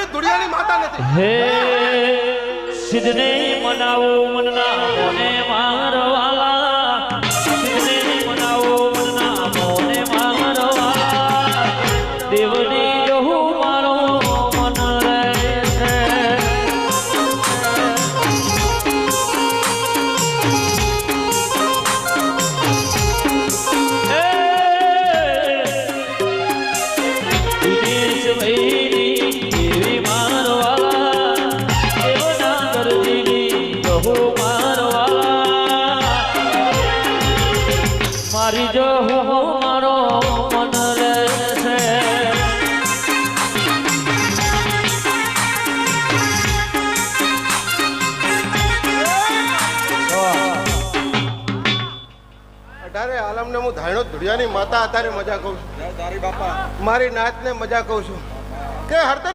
ધાયણી ધુડિયાની માતા નથી. હે સિદ્ધને મનાવો મનના મોને મારવાલા, સિદ્ધને મનાવો મનના મોને મારવાલા, દેવની જોહુ મારો મન રહેશે. વિદેશ વૈરી દેવી મારવાલા, દેવના ગરજીની જોહુ મારવાલા, મારી જોહુ મારો મન રહેશે. અઢારે આલમને હું ધાયણો ધુડિયાની માતા અત્યારે મજા કહું છું. મારી નાતને મજા કહું છું કે હરતા